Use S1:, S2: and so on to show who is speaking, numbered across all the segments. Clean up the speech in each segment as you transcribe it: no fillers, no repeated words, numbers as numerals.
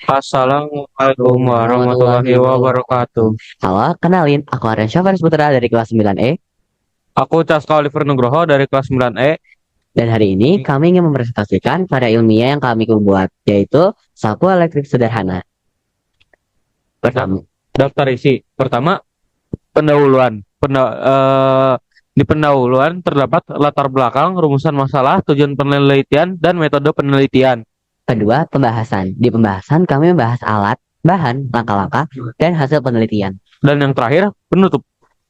S1: Assalamualaikum
S2: Assalamualaikum
S1: warahmatullahi
S2: warahmatullahi wabarakatuh.
S1: wabarakatuh.
S2: Halo, kenalin, aku Aryan Syafar Putra dari kelas 9E
S1: Aku Caska Oliver Nugroho dari kelas 9E.
S2: dan hari ini kami ingin mempresentasikan karya ilmiah yang kami buat, yaitu sapu elektrik sederhana.
S1: Da-
S2: Pertama,
S1: Daftar isi. Pertama, pendahuluan. Di pendahuluan terdapat latar belakang, rumusan masalah, tujuan penelitian, dan metode penelitian.
S2: kedua, pembahasan. Di pembahasan kami membahas alat, bahan, langkah-langkah, dan hasil penelitian.
S1: Dan yang terakhir, penutup.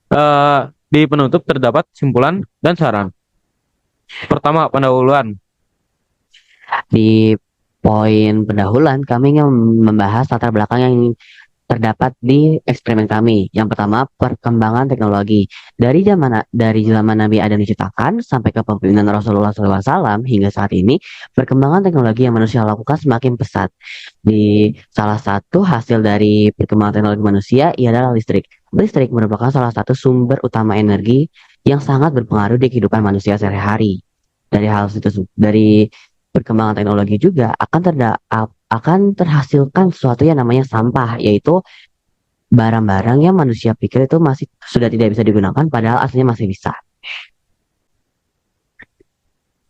S1: Eh, di penutup terdapat simpulan dan saran. Pertama, pendahuluan.
S2: Di poin pendahuluan kami ingin membahas latar belakang yang terdapat di eksperimen kami. Yang pertama, perkembangan teknologi. Dari zaman Nabi Adam diciptakan sampai ke kepemimpinan Rasulullah SAW hingga saat ini, perkembangan teknologi yang manusia lakukan semakin pesat. Di salah satu hasil dari perkembangan teknologi manusia ialah listrik. Listrik merupakan salah satu sumber utama energi yang sangat berpengaruh di kehidupan manusia sehari-hari. Dari perkembangan teknologi juga akan terhasilkan sesuatu yang namanya sampah, yaitu barang-barang yang manusia pikir itu masih sudah tidak bisa digunakan, padahal aslinya masih bisa.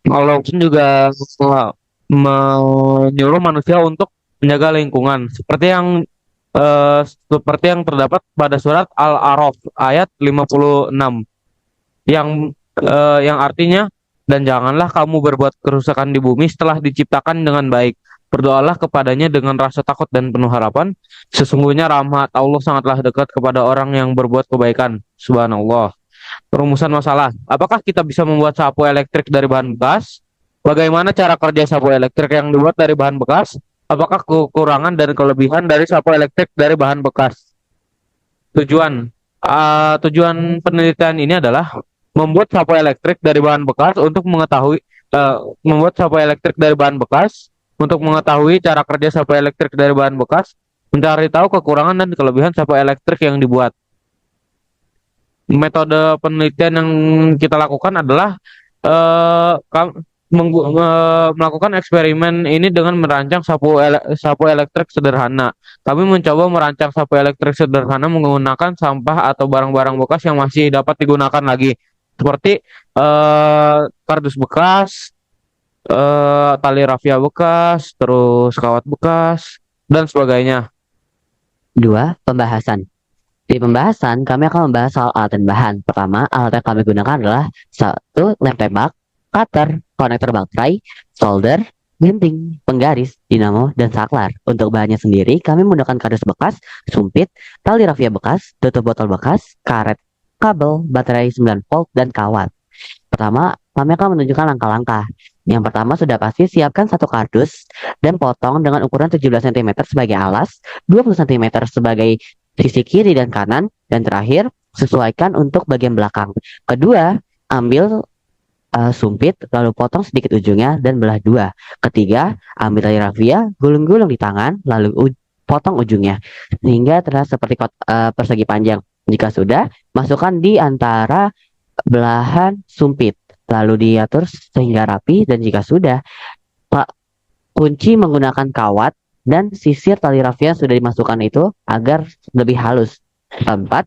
S1: Walaupun juga menyuruh manusia untuk menjaga lingkungan, seperti yang terdapat pada surat Al-A'raf ayat 56 yang artinya, dan janganlah kamu berbuat kerusakan di bumi setelah diciptakan dengan baik. Berdoalah kepadanya dengan rasa takut dan penuh harapan. Sesungguhnya rahmat Allah sangatlah dekat kepada orang yang berbuat kebaikan. Subhanallah. Perumusan masalah. Apakah kita bisa membuat sapu elektrik dari bahan bekas? Bagaimana cara kerja sapu elektrik yang dibuat dari bahan bekas? Apakah kekurangan dan kelebihan dari sapu elektrik dari bahan bekas? Tujuan penelitian ini adalah membuat sapu elektrik dari bahan bekas untuk mengetahui eh, membuat sapu elektrik dari bahan bekas untuk mengetahui cara kerja sapu elektrik dari bahan bekas, mencari tahu kekurangan dan kelebihan sapu elektrik yang dibuat. Metode penelitian yang kita lakukan adalah eh, kam- melakukan eksperimen ini dengan merancang sapu elektrik sederhana. Kami mencoba merancang sapu elektrik sederhana menggunakan sampah atau barang-barang bekas yang masih dapat digunakan lagi, seperti kardus bekas, tali rafia bekas, terus kawat bekas, dan sebagainya.
S2: Dua, pembahasan. Di pembahasan, kami akan membahas soal alat dan bahan. Pertama, alat yang kami gunakan adalah satu, lem tembak, cutter, konektor baterai, solder, gunting, penggaris, dinamo, dan saklar. Untuk bahannya sendiri, kami menggunakan kardus bekas, sumpit, tali rafia bekas, tutup botol bekas, karet, kabel, baterai 9 volt, dan kawat. Pertama, kami akan menunjukkan langkah-langkah. Yang pertama sudah pasti siapkan satu kardus dan potong dengan ukuran 17 cm sebagai alas, 20 cm sebagai sisi kiri dan kanan, dan terakhir sesuaikan untuk bagian belakang. Kedua, ambil sumpit, lalu potong sedikit ujungnya dan belah dua. Ketiga, ambil tali rafia, gulung-gulung di tangan, lalu potong ujungnya sehingga terlihat seperti persegi panjang. Jika sudah, masukkan di antara belahan sumpit, lalu diatur sehingga rapi, dan jika sudah, kunci menggunakan kawat dan sisir tali rafia yang sudah dimasukkan itu agar lebih halus. Keempat,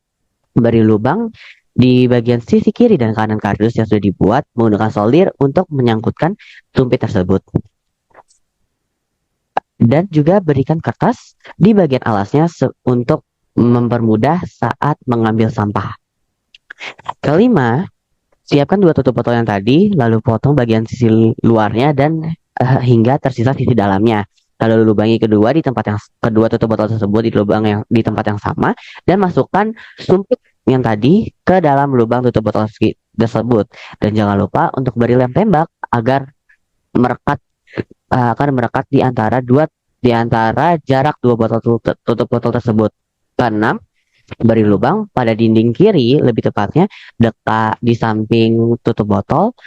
S2: beri lubang di bagian sisi kiri dan kanan kardus yang sudah dibuat menggunakan solder untuk menyangkutkan sumpit tersebut. Dan juga berikan kertas di bagian alasnya untuk mempermudah saat mengambil sampah. Kelima, siapkan dua tutup botol yang tadi, lalu potong bagian sisi luarnya dan hingga tersisa sisi dalamnya. Lalu lubangi kedua tutup botol tersebut di lubang yang di tempat yang sama, dan masukkan sumpit yang tadi ke dalam lubang tutup botol tersebut. Dan jangan lupa untuk beri lem tembak agar merekat akan merekat di antara jarak dua botol tutup botol tersebut. Keenam, beri lubang pada dinding kiri, lebih tepatnya dekat di samping tutup botol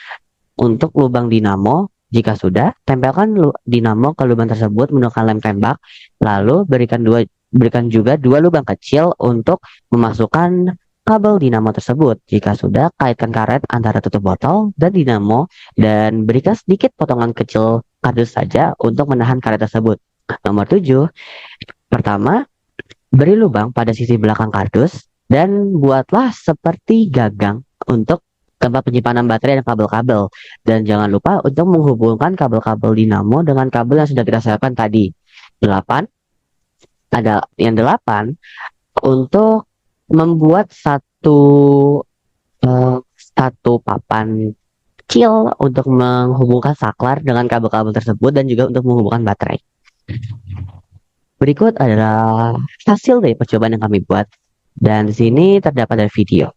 S2: untuk lubang dinamo. Jika sudah, tempelkan dinamo ke lubang tersebut menggunakan lem tembak, lalu berikan juga dua lubang kecil untuk memasukkan kabel dinamo tersebut. Jika sudah, kaitkan karet antara tutup botol dan dinamo dan berikan sedikit potongan kecil kardus saja untuk menahan karet tersebut. Nomor 7, pertama, beri lubang pada sisi belakang kardus dan buatlah seperti gagang untuk tempat penyimpanan baterai dan kabel-kabel. Dan jangan lupa untuk menghubungkan kabel-kabel dinamo dengan kabel yang sudah kita siapkan tadi. 8, ada yang 8 untuk membuat satu papan kecil untuk menghubungkan saklar dengan kabel-kabel tersebut dan juga untuk menghubungkan baterai. Berikut adalah hasil dari percobaan yang kami buat dan di sini terdapat dari video.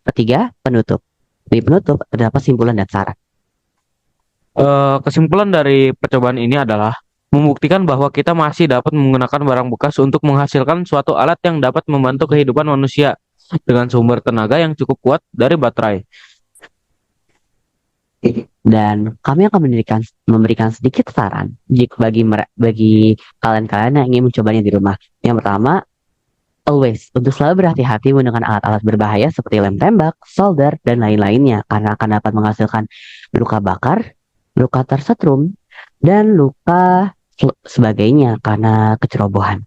S2: Ketiga, penutup. Di penutup terdapat simpulan dan saran.
S1: Kesimpulan dari percobaan ini adalah membuktikan bahwa kita masih dapat menggunakan barang bekas untuk menghasilkan suatu alat yang dapat membantu kehidupan manusia dengan sumber tenaga yang cukup kuat dari baterai.
S2: Dan kami akan memberikan sedikit saran jika bagi kalian-kalian yang ingin mencobanya di rumah. Yang pertama, always untuk selalu berhati-hati menggunakan alat-alat berbahaya seperti lem tembak, solder, dan lain-lainnya karena akan dapat menghasilkan luka bakar, luka tersetrum, dan luka sebagainya karena kecerobohan.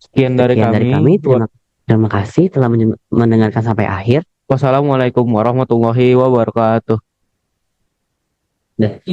S1: Sekian dari
S2: Sekian dari
S1: kami.
S2: kami. Terima kasih telah mendengarkan sampai akhir.
S1: Wassalamualaikum warahmatullahi wabarakatuh.
S2: Dan